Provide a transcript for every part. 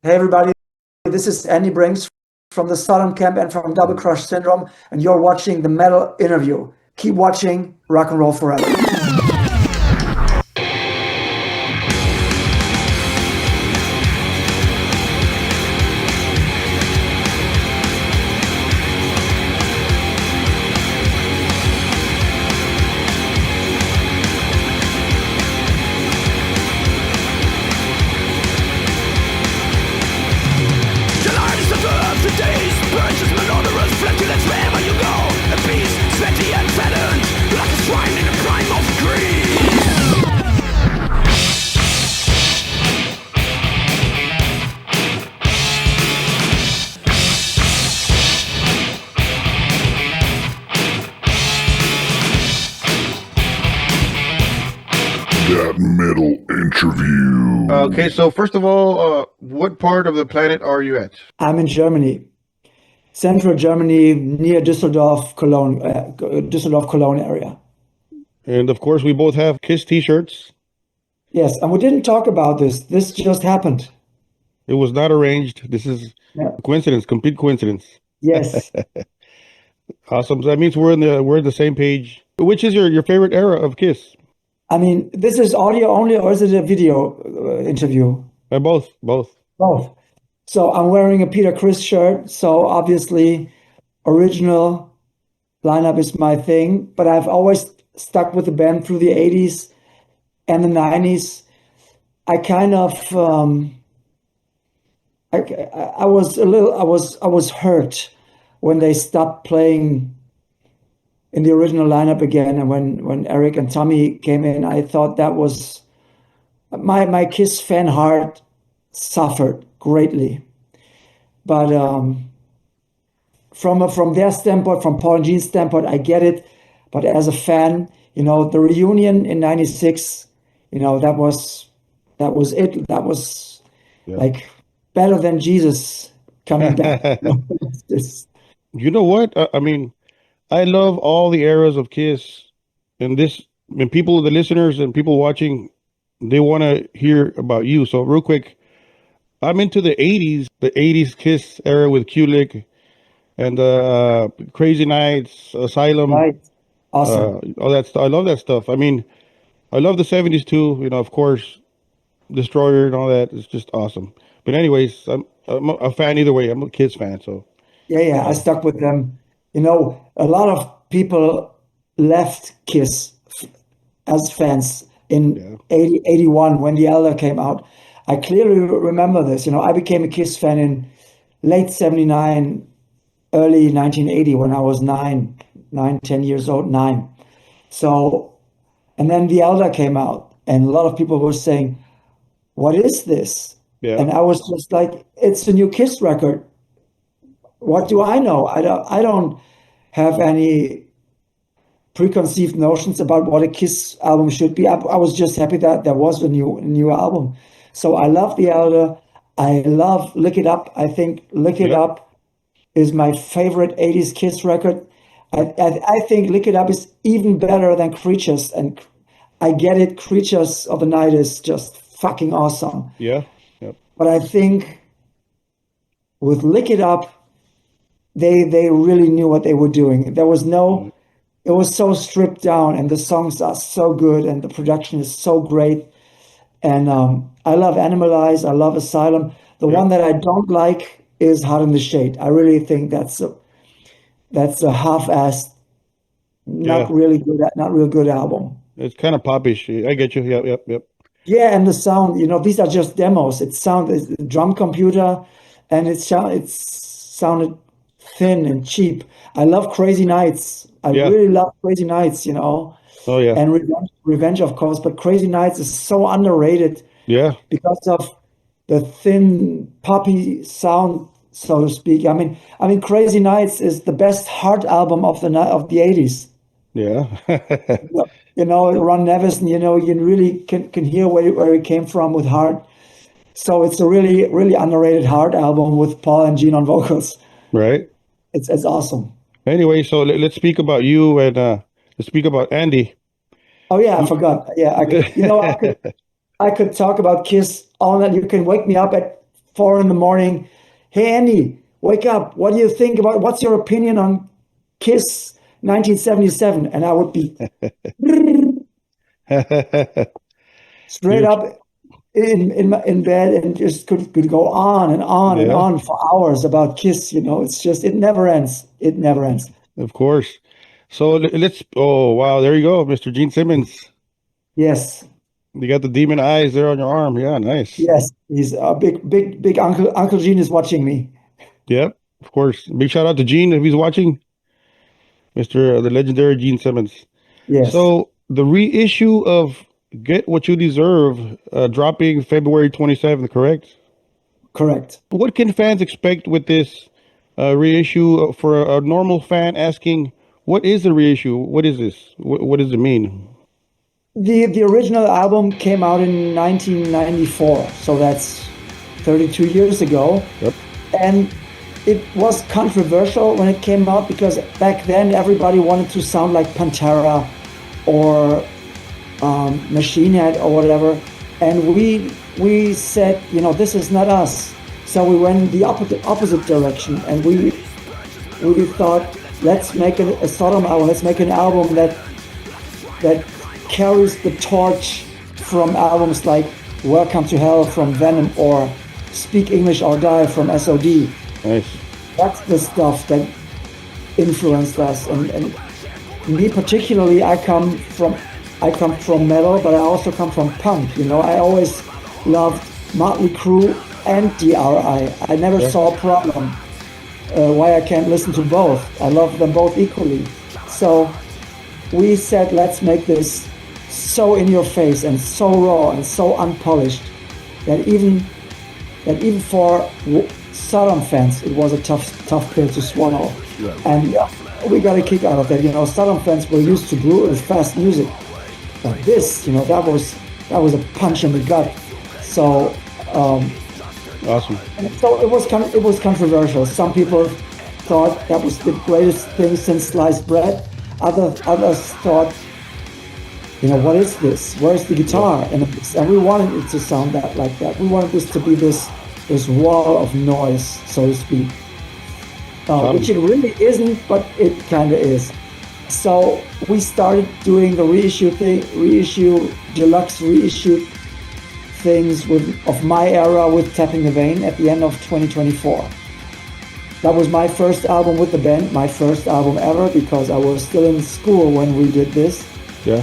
Hey everybody, this is Andy Brinks from the Sodom Camp and from Double Crush Syndrome, and you're watching the Metal Interview. Keep watching Rock and Roll Forever. That metal interview. Okay, so first of all, what part of the planet are you at? I'm in Germany, central Germany, near Düsseldorf, Cologne area. And of course, we both have KISS t-shirts. Yes, and we didn't talk about this. This just happened. It was not arranged. This is coincidence, complete coincidence. Yes. Awesome. So that means we're in the same page. Which is your favorite era of KISS? I mean, this is audio only, or is it a video interview? Both. Both. So I'm wearing a Peter Criss shirt. So obviously, original lineup is my thing. But I've always stuck with the band through the 80s and the 90s. I kind of, I was hurt when they stopped playing in the original lineup again, and when Eric and Tommy came in, I thought that was my KISS fan heart suffered greatly. But from their standpoint, from Paul and Gene's standpoint, I get it. But as a fan, the reunion in '96, that was it. That was like better than Jesus coming back. You know what? I mean, I love all the eras of KISS, and people, the listeners and people watching, they want to hear about you. So real quick, I'm into the '80s KISS era with Kulik and Crazy Nights, Asylum, Right. Awesome. all that stuff. I love that stuff. I mean, I love the '70s too. Of course, Destroyer and all that. It's just awesome. But anyways, I'm a fan either way. I'm a KISS fan, so. Yeah, I stuck with them. A lot of people left KISS as fans in 81 when The Elder came out. I clearly remember this. I became a KISS fan in late 79, early 1980 when I was 10 years old, 9. So, and then The Elder came out, and a lot of people were saying, "What is this?" Yeah. And I was just like, "It's a new KISS record. What do I know? I don't have any preconceived notions about what a KISS album should be." I was just happy that there was a new album. So I love The Elder. I love Lick It Up. I think Lick It Up is my favorite 80s KISS record. I think Lick It Up is even better than Creatures. And I get it. Creatures of the Night is just fucking awesome. Yeah. Yep. But I think with Lick It Up, they really knew what they were doing. There was it was so stripped down, and the songs are so good, and the production is so great. And I love Animalize. I love Asylum. The one that I don't like is Hot in the Shade. I really think that's a half-assed, not real good album. It's kind of popish. I get you. Yep. Yeah, and the sound, these are just demos. It's a drum computer, and it's sounded thin and cheap. I love Crazy Nights. I really love Crazy Nights, Oh yeah. and Revenge, of course. But Crazy Nights is so underrated. Yeah. Because of the thin poppy sound, so to speak. I mean, Crazy Nights is the best Heart album of the 80s. Yeah. Ron Nevison. You really can hear where he came from with Heart. So it's a really, really underrated Heart album with Paul and Gene on vocals. Right. It's awesome. Anyway, so let's speak about you and let's speak about Andy. Oh yeah, I forgot. Yeah, I could talk about KISS all night. You can wake me up at 4 in the morning. Hey, Andy, wake up. What do you think about, what's your opinion on Kiss 1977? And I would be straight You're, up in bed and just could go on and on and yeah, on for hours about Kiss. It's just, it never ends. It never ends. of course. So let's, oh, wow, there you go, Mr. Gene Simmons. Yes. You got the demon eyes there on your arm. Yeah, nice. Yes. He's a big Uncle. Uncle Gene is watching me. Yep, of course. Big shout out to Gene if he's watching, Mr. The legendary Gene Simmons. Yes. So the reissue of Get What You Deserve, dropping February 27th, correct? Correct. What can fans expect with this reissue for a normal fan asking, what is the reissue? What is this? What does it mean? The original album came out in 1994, so that's 32 years ago. Yep. And it was controversial when it came out because back then everybody wanted to sound like Pantera or Machine Head or whatever. And we said, this is not us. So we went the opposite direction, and we thought, let's make a Sodom album. Let's make an album that carries the torch from albums like Welcome to Hell from Venom or Speak English or Die from SOD. Nice. That's the stuff that influenced us. And me particularly, I come from metal, but I also come from punk. I always loved Motley Crue and DRI. I never saw a problem why I can't listen to both. I love them both equally. So we said, let's make this so in your face and so raw and so unpolished that even for Sodom fans, it was a tough pill to swallow. Yeah. And we got a kick out of that. Sodom fans were used to brutal, fast music, but this, that was a punch in the gut. So awesome. And so it was controversial. Some people thought that was the greatest thing since sliced bread. Others thought, what is this? Where's the guitar? And we wanted it to sound like that. We wanted this to be this wall of noise, so to speak, which it really isn't, but it kind of is. So we started doing the deluxe reissue things of my era with Tapping the Vein at the end of 2024. That was my first album with the band, my first album ever, because I was still in school when we did this. Yeah.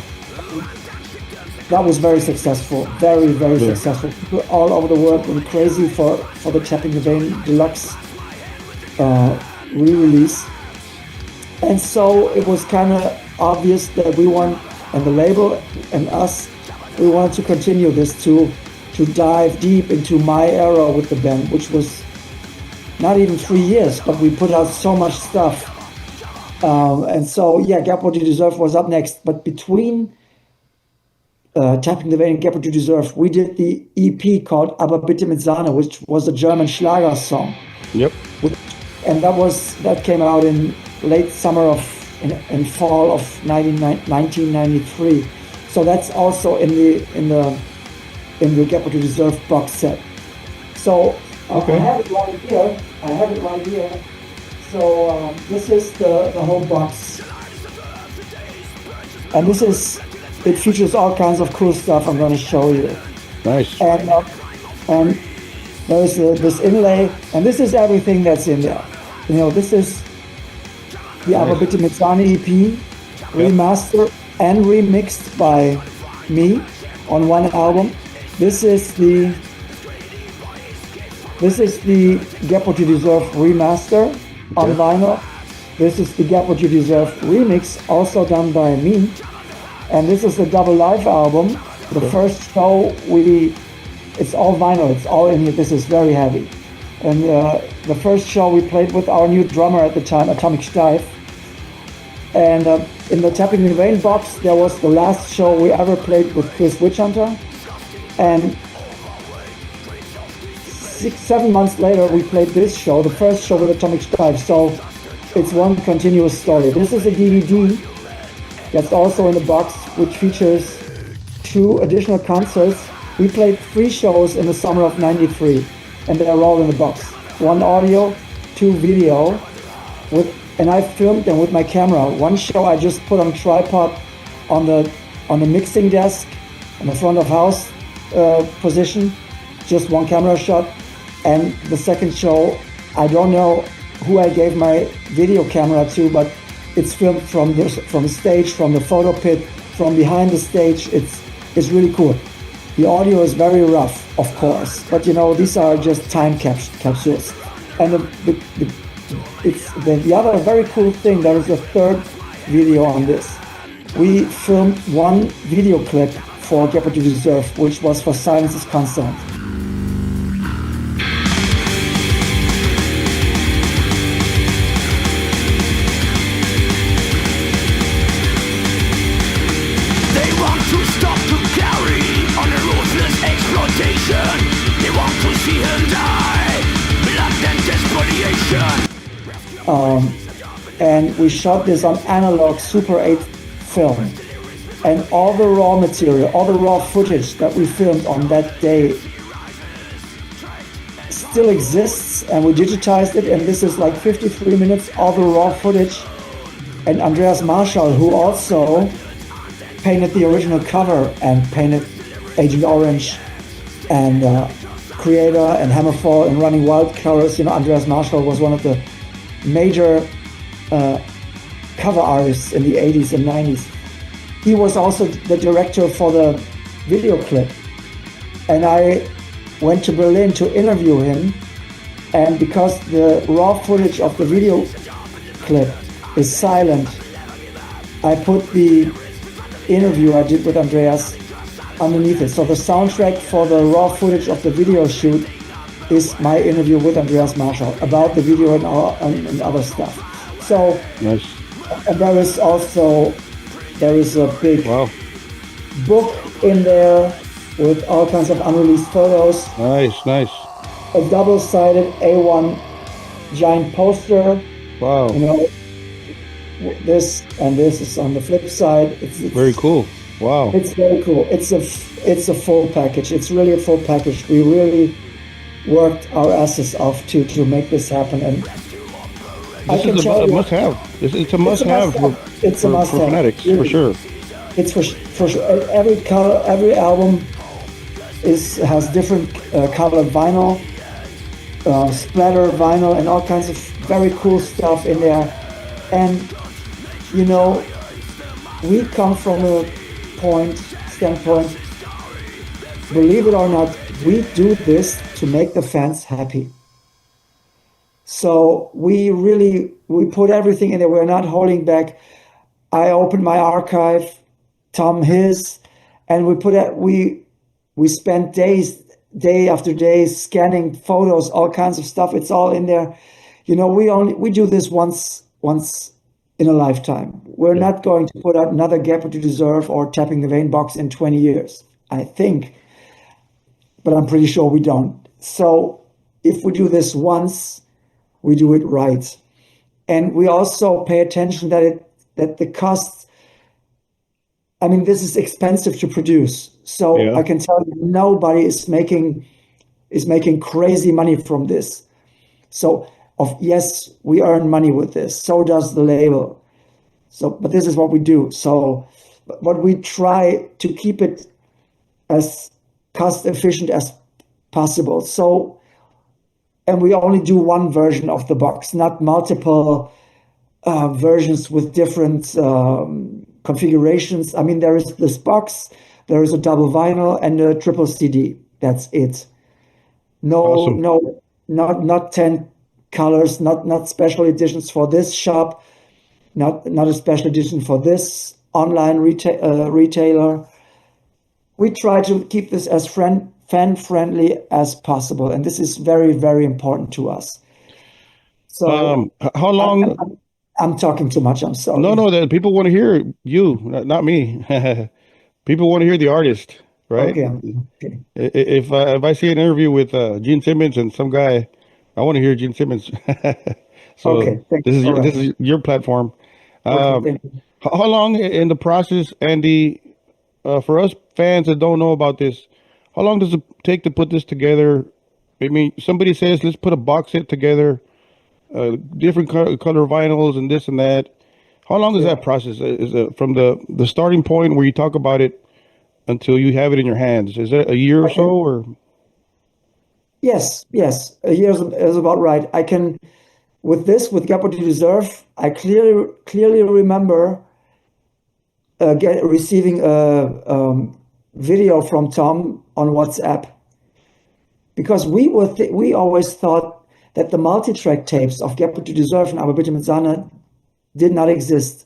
That was very successful, very, very successful. People all over the world went crazy for the Tapping the Vein deluxe re-release. And so it was kind of obvious that and the label and us, we wanted to continue this, to dive deep into my era with the band, which was not even 3 years, but we put out so much stuff. And so, Get What You Deserve was up next. But between Tapping the Vein and Get What You Deserve, we did the EP called Aber bitte mit Sahne, which was a German Schlager song. Yep. And that came out in late summer in fall of 1993. So that's also in the Get What You Deserve box set. So okay. I have it right here. So this is the whole box, and it features all kinds of cool stuff I'm going to show you. Nice. And there's this inlay, and this is everything that's in there. This is the Aber bitte mit Sahne EP, remastered and remixed by me on one album. This is the Get What You Deserve remaster on vinyl. This is the Get What You Deserve remix, also done by me. And this is the double live album. The first show it's all vinyl, it's all in here. This is very heavy. And the first show we played with our new drummer at the time, Atomic Steif. And in the Tapping the Vein box, there was the last show we ever played with Chris Witchhunter. And 6-7 months later, we played this show, the first show with Atomic Steif. So it's one continuous story. This is a DVD that's also in the box, which features 2 additional concerts. We played 3 shows in the summer of '93. and they're all in the box. One audio, two video, and I filmed them with my camera. One show I just put on tripod on the mixing desk in the front of house position, just one camera shot. And the second show, I don't know who I gave my video camera to, but it's filmed from the stage, from the photo pit, from behind the stage. It's really cool. The audio is very rough, of course, but these are just time capsules. And the other very cool thing, there is a third video on this. We filmed one video clip for Get What You Deserve, which was for Silence is Constant. They want to stop to carry on a ruthless exploitation. They want to see him die, blood and desperation. And we shot this on analog Super 8 film. And all the raw material, all the raw footage that we filmed on that day still exists, and we digitized it, and this is like 53 minutes, all the raw footage. And Andreas Marschall, who also painted the original cover and painted Agent Orange and Creator and Hammerfall and Running Wild covers. Andreas Marschall was one of the major cover artists in the 80s and 90s. He was also the director for the video clip. And I went to Berlin to interview him. And because the raw footage of the video clip is silent, I put the interview I did with Andreas underneath it. So the soundtrack for the raw footage of the video shoot is my interview with Andreas Marschall about the video and other stuff. So Nice. and there is a big book in there with all kinds of unreleased photos, Nice. a double-sided A1 giant poster. Wow. This and this is on the flip side. It's Very cool. Wow. It's very cool. It's a full package. It's really a full package. We really worked our asses off to make this happen, and This is a must-have. It's a must-have for fanatics, really. For sure. It's for sure. Every album has different colored vinyl, splatter vinyl, and all kinds of very cool stuff in there. And we come from a standpoint. Believe it or not, we do this to make the fans happy. So we put everything in there. We're not holding back. I opened my archive, Tom his, and we spent day after day scanning photos, all kinds of stuff. It's all in there. We do this once in a lifetime. We're not going to put out another Get What You Deserve or Tapping the Vein box in 20 years, I think. But I'm pretty sure we don't. So if we do this once, we do it right. And we also pay attention that the cost, this is expensive to produce. So I can tell you nobody is making crazy money from this. So yes, we earn money with this. So does the label. But this is what we do. So, but we try to keep it as cost efficient as possible. So, and we only do one version of the box, not multiple versions with different configurations. There is this box, there is a double vinyl and a triple CD. That's it. Awesome. Not 10 colors, not special editions for this shop, not a special edition for this online retailer. We try to keep this as fan-friendly as possible, and this is very, very important to us. So, how long? I'm talking too much. I'm sorry. No, that people want to hear you, not me. People want to hear the artist, right? Okay. If I see an interview with Gene Simmons and some guy, I want to hear Gene Simmons. So Okay, this is your platform. Thank you. How long in the process, Andy? For us fans that don't know about this, how long does it take to put this together? I mean, somebody says, let's put a box set together, different color vinyls and this and that. How long is Yeah. that process? Is it from the starting point where you talk about it until you have it in your hands? Is it a year or I so, can, or yes, yes, a year is about right. I can, with Get What You Deserve, I clearly remember receiving a video from Tom on WhatsApp because we always thought that the multi-track tapes of Get What You Deserve and Aber bitte mit Sahne did not exist.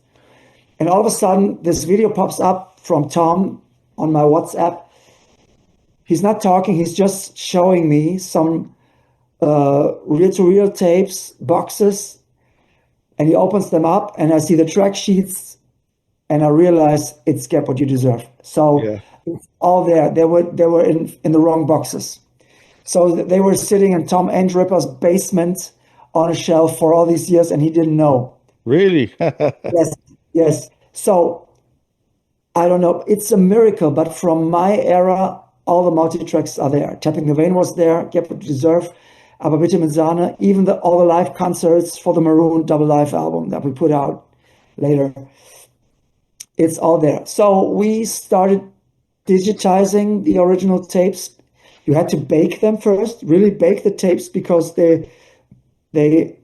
And all of a sudden, this video pops up from Tom on my WhatsApp. He's not talking, he's just showing me some reel-to-reel tapes, boxes, and he opens them up, and I see the track sheets, and I realize it's Get What You Deserve. So yeah, it's all there. They were in the wrong boxes. So they were sitting in Tom Andripper's basement on a shelf for all these years, and he didn't know. really? Yes, yes. So I don't know. It's a miracle, but from my era, all the multi-tracks are there. Tapping the Vein was there, Get What You Deserve, Aber bitte mit Sahne, even all the live concerts for the Maroon double live album that we put out later. It's all there. So we started digitizing the original tapes. You had to bake them first, really bake the tapes because they they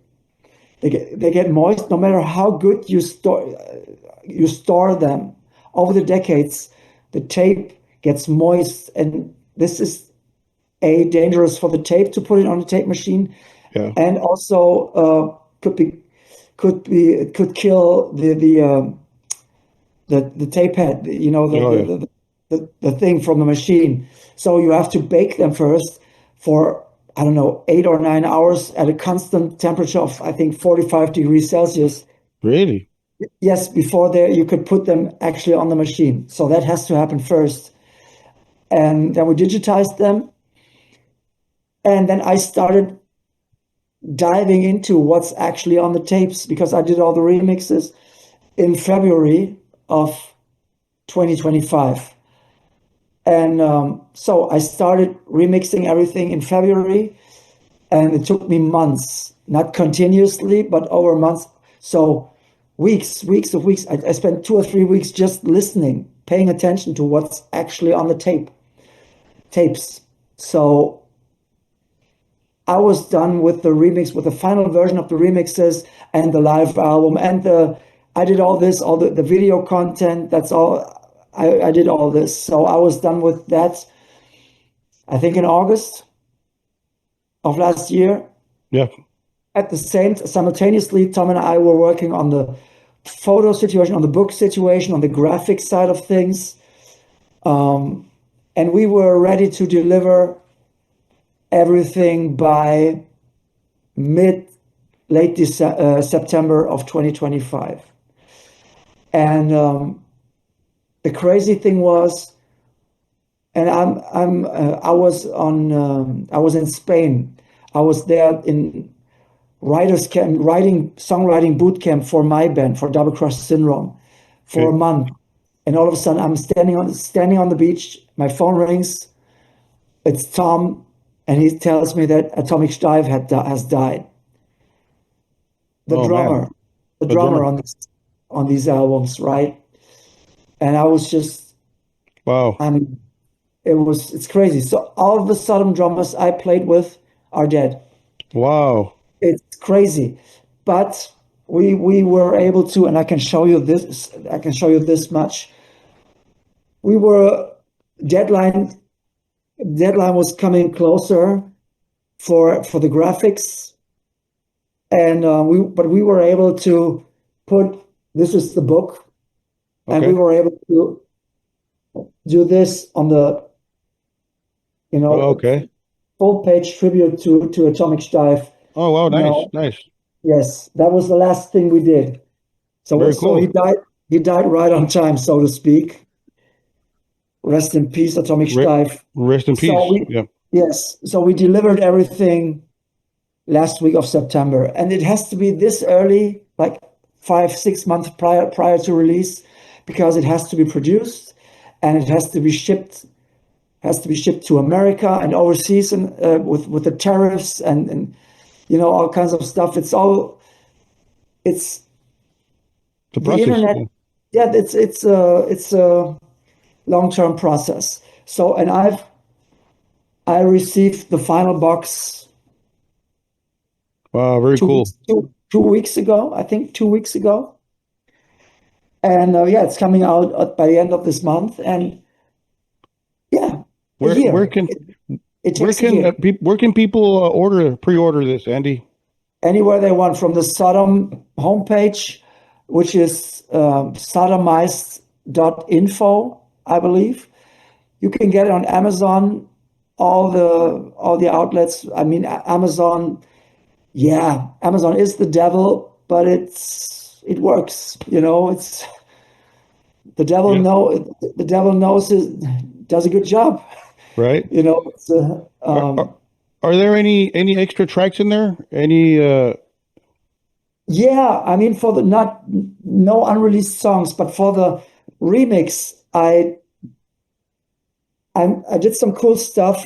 get moist no matter how good you store them over the decades. The tape gets moist, and this is dangerous for the tape to put it on a tape machine, Yeah. and also it could kill the tape head, Oh, yeah. the thing from the machine. So you have to bake them first for, I don't know, 8 or 9 hours at a constant temperature of, I think, 45 degrees Celsius. Really? Yes, before there you could put them actually on the machine. So that has to happen first. And then we digitized them. And then I started diving into what's actually on the tapes because I did all the remixes in February of 2025. And so I started remixing everything in February, and it took me months, not continuously, but over months. So weeks of weeks. I spent 2 or 3 weeks just listening, paying attention to what's actually on the tapes. So I was done with the remix, with the final version of the remixes and the live album, and I did all this, all the video content. That's all. I did all this. So I was done with that, I think in August of last year. Yeah. At the simultaneously, Tom and I were working on the photo situation, on the book situation, on the graphic side of things. And we were ready to deliver everything by late September of 2025. And the crazy thing was, and I was in Spain. I was there in writers camp, songwriting boot camp for my band, for Double Crush Syndrome, for a Okay. month. And all of a sudden, I'm standing on the beach. My phone rings. It's Tom, and he tells me that Atomic Dive has died. The Oh man, drummer, the the drummer drummer. on these albums, right? And I was just, Wow. I mean, it's crazy. So all of the Sodom drummers I played with are dead. Wow. It's crazy, but we were able to, and I can show you this. I can show you this much. We were deadline deadline was coming closer for the graphics, and we were able to put, this is the book, and we Okay. were able to do this on the, Oh, okay. full page tribute to Atomic Dive. Oh wow, You nice, know, nice. yes, that was the last thing we did. So Very so cool. he died right on time, so to speak. Rest in peace, Atomic Re Dive. Rest in So peace. Yeah. yes, so we delivered everything last week of September, and it has to be this early, like 5 6 months prior to release, because it has to be produced and it has to be shipped has to be shipped to America and overseas, and with the tariffs and all kinds of stuff. It's The the process. internet. Yeah, it's a long-term process. So, and I received the final box Wow, very cool. 2 weeks ago, I think 2 weeks ago. And yeah, it's coming out by the end of this month. And yeah, a year. Where can It takes a year. where can people pre-order this, Andy? Anywhere they want, from the Sodom homepage, which is sodomized.info, I believe. You can get it on Amazon, all the outlets. I mean, Amazon is the devil, but it works. It's the devil knows it does a good job. Right. It's Are there any extra tracks in there? Any yeah, I mean, for the no unreleased songs, but for the remix, I did some cool stuff.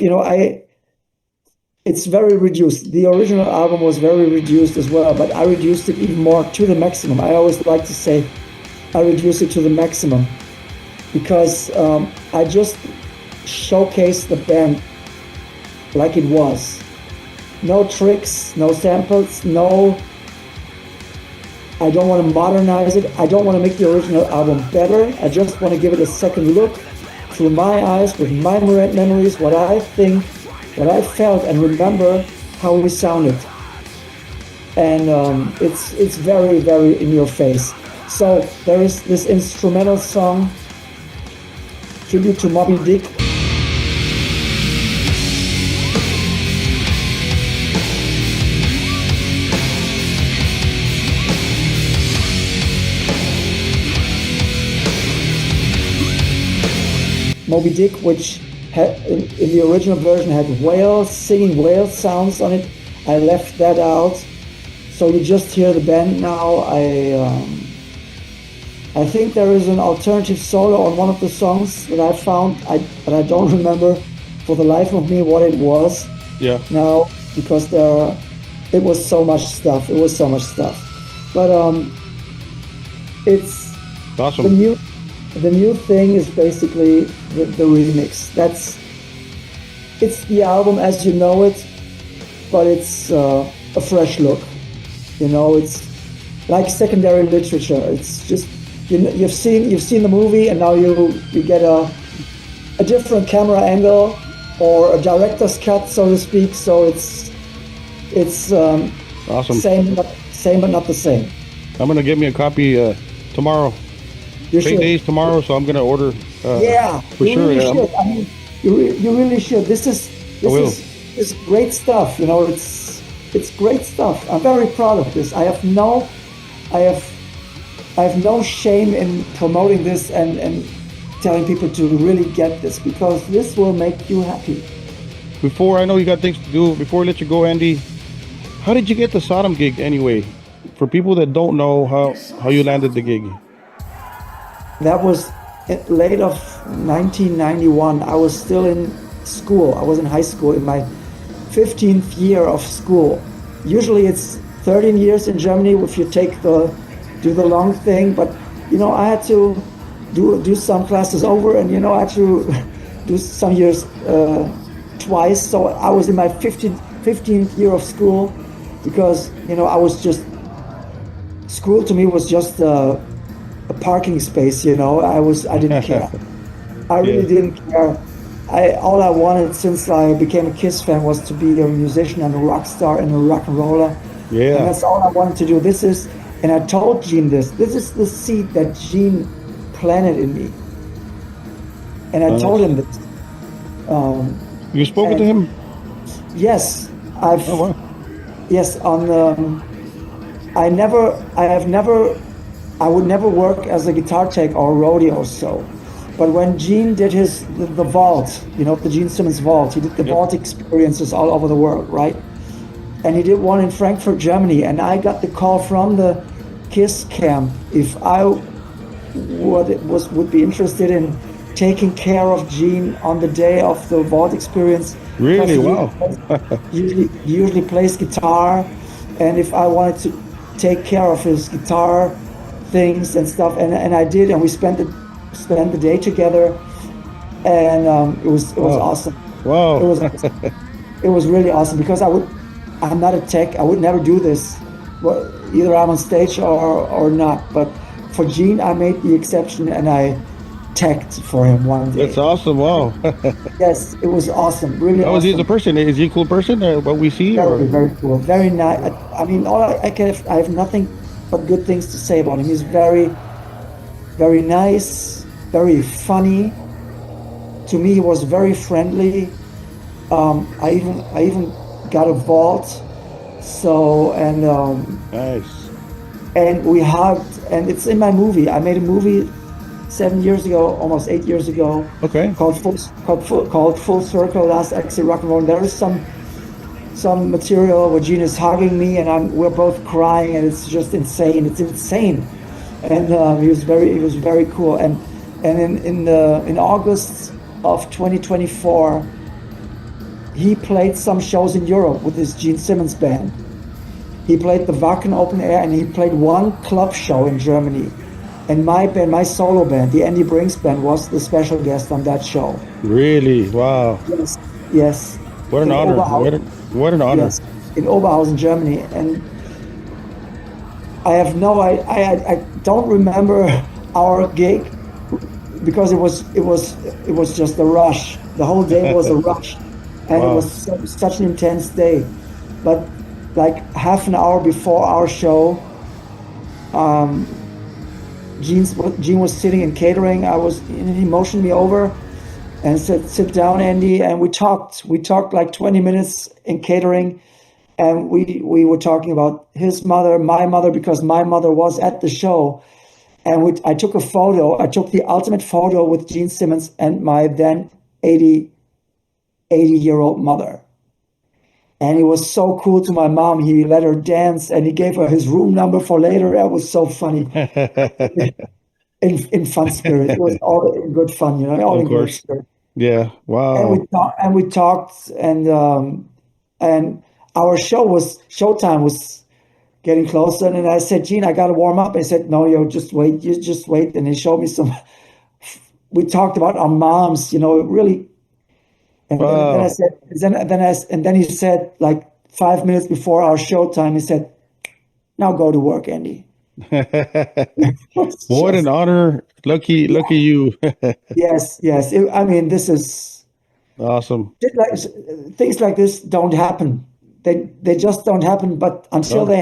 It's very reduced. The original album was very reduced as well, but I reduced it even more to the maximum. I always like to say I reduce it to the maximum because I just showcase the band like it was. No tricks, no samples, I don't want to modernize it. I don't want to make the original album better. I just want to give it a second look through my eyes, with my memories, what I think, what I felt, and remember how we sounded. And it's very, very in your face. So there is this instrumental song, tribute to Moby Dick. Moby Dick, which in the original version had singing whale sounds on it. I left that out, so you just hear the band now. I think there is an alternative solo on one of the songs that I found, but I don't remember for the life of me what it was. Yeah. Now, because it was so much stuff. But it's awesome. The new thing is basically the remix. It's the album as you know it, but it's a fresh look. It's like secondary literature. It's just you've seen the movie, and now you get a different camera angle or a director's cut, so to speak. So it's awesome. Same but not the same. I'm gonna get me a copy tomorrow. Days tomorrow, so I'm gonna order. For sure. Really should. I mean, you really should. This is great stuff. It's great stuff. I'm very proud of this. I have no shame in promoting this and telling people to really get this, because this will make you happy. Before, I know you got things to do. Before I let you go, Andy, how did you get the Sodom gig anyway? For people that don't know how you landed the gig. That was late of 1991. I was still in school. I was in high school in my 15th year of school. Usually it's 13 years in Germany if you do the long thing, but I had to do some classes over, and I had to do some years twice. So I was in my 15th year of school, because I was just, school to me was just a parking space. I didn't care. I really didn't care. All I wanted since I became a Kiss fan was to be a musician and a rock star and a rock and roller. Yeah. And that's all I wanted to do. And I told Gene this is the seed that Gene planted in me. And I told him this. You spoken to him? Yes. Wow. Yes, I would never work as a guitar tech or rodeo, so. But when Gene did the vault, the Gene Simmons vault, he did the vault experiences all over the world, right? And he did one in Frankfurt, Germany, and I got the call from the Kiss camp if I would be interested in taking care of Gene on the day of the vault experience. Really? Wow. He usually plays guitar, and if I wanted to take care of his guitar things and stuff, and I did, and we spent the day together, and it was awesome. Wow. It was really awesome because I'm not a tech. I would never do this, either I'm on stage or not. But for Gene, I made the exception, and I teched for him one day. That's awesome. Wow. Yes, it was awesome. Really How is he as a awesome. person? Is he a cool person? What we see? Very, Or? very cool. Very nice. I mean, I have nothing but good things to say about him. He's very, very nice, very funny. To me, he was very friendly. I even got a vault. So Nice. and we hugged, and it's in my movie. I made a movie 7 years ago, almost 8 years ago, Okay. called Full Circle, Last Exit Rock and Roll. And there is some material where Gene is hugging me, and we're both crying, and it's just insane. It's insane, and he was very cool. And in August of 2024, he played some shows in Europe with his Gene Simmons band. He played the Wacken Open Air, and he played one club show in Germany. And my band, my solo band, the Andy Brinks band, was the special guest on that show. Really? Wow. Yes, yes. What an In honor. Oberhausen. What an honor. Yes, in Oberhausen, Germany. And I don't remember our gig because it was just a rush. The whole day was a rush, and Wow. it was such an intense day. But like half an hour before our show, Gene was sitting in catering. He motioned me over and said, "Sit down, Andy." And we talked like 20 minutes in catering, and we were talking about his mother, my mother, because my mother was at the show. And I took a photo. I took the ultimate photo with Gene Simmons and my then 80-year-old mother. And he was so cool to my mom. He let her dance, and he gave her his room number for later. That was so funny. In fun spirit. It was all in good fun, all Of in good course. spirit. Yeah. And Wow. we talked, and our showtime was getting closer. And I said, Gene, I got to warm up. I said, no, just wait. You just wait. And he showed me we talked about our moms, really. And then I Wow. said, and then he said, like 5 minutes before our showtime, he said, now go to work, Andy. It's What an just, honor. Lucky you. yes. I mean, this is Awesome. things like this don't happen. They just don't happen. But until No. they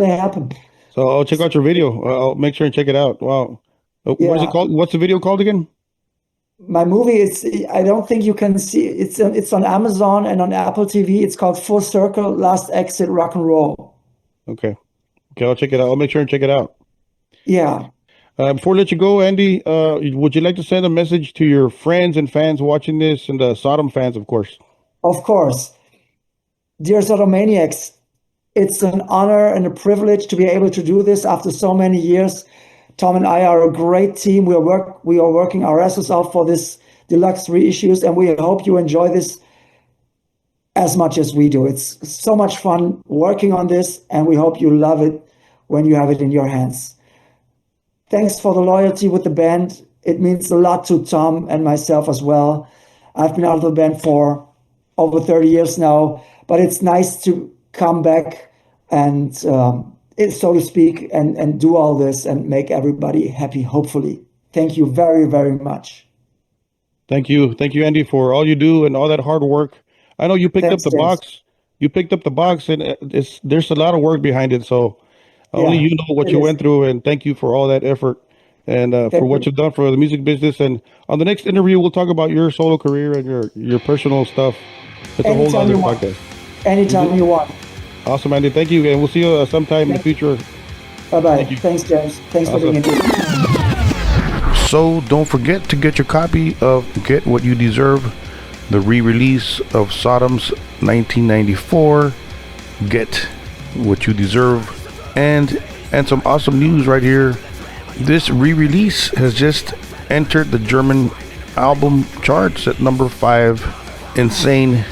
happen. So I'll check out your video. I'll make sure and check it out. Wow. What is it Yeah, called? What's the video called again? my movie is. I don't think you can see. It's on Amazon and on Apple TV. It's called Full Circle, Last Exit Rock and Roll. Okay. Okay, I'll check it out. I'll make sure and check it out. Yeah, Before I let you go, Andy, would you like to send a message to your friends and fans watching this, and the Sodom fans, of course? of course. Dear Sodomaniacs, it's an honor and a privilege to be able to do this after so many years. Tom and I are a great team. We are working our asses off for this deluxe reissues, and we hope you enjoy this as much as we do. It's so much fun working on this, and we hope you love it when you have it in your hands. Thanks for the loyalty with the band. It means a lot to Tom and myself as well. I've been out of the band for over 30 years now, but it's nice to come back and, so to speak, and do all this and make everybody happy, hopefully. Thank you very, very much. Thank you, Andy, for all you do and all that hard work. I know you picked up Thanks, the James. box. You picked up the box, and there's a lot of work behind it. So only Yeah, you know what it you is. went through, and thank you for all that effort and for Thank what you. you've done for the music business. And on the next interview, we'll talk about your solo career and your personal stuff. It's a whole Anytime other you want. podcast. Anytime you want. Awesome, Andy. Thank you, and we'll see you sometime in the Thank you. future. Bye-bye. Thank you. Thanks, James. Thanks for being Awesome. here. So don't forget to get your copy of Get What You Deserve, the re-release of Sodom's 1994 Get What You Deserve, and some awesome news right here. This re-release has just entered the German album charts at number 5. Insane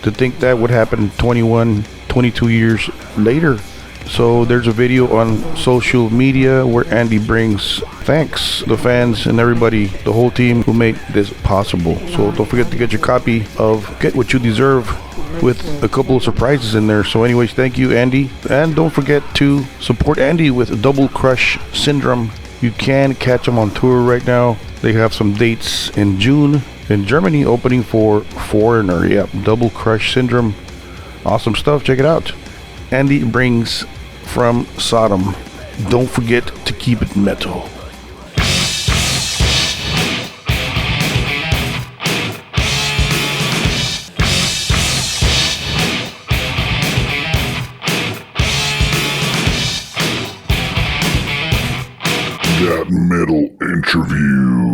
to think that would happen 22 years later. So there's a video on social media where Andy brings thanks the fans and everybody, the whole team who made this possible. So don't forget to get your copy of Get What You Deserve with a couple of surprises in there. So anyways, thank you, Andy. And don't forget to support Andy with Double Crush Syndrome. You can catch them on tour right now. They have some dates in June in Germany, opening for Foreigner. Yep, Double Crush Syndrome. Awesome stuff. Check it out. Andy brings from Sodom. Don't forget to keep it metal. That Metal Interview.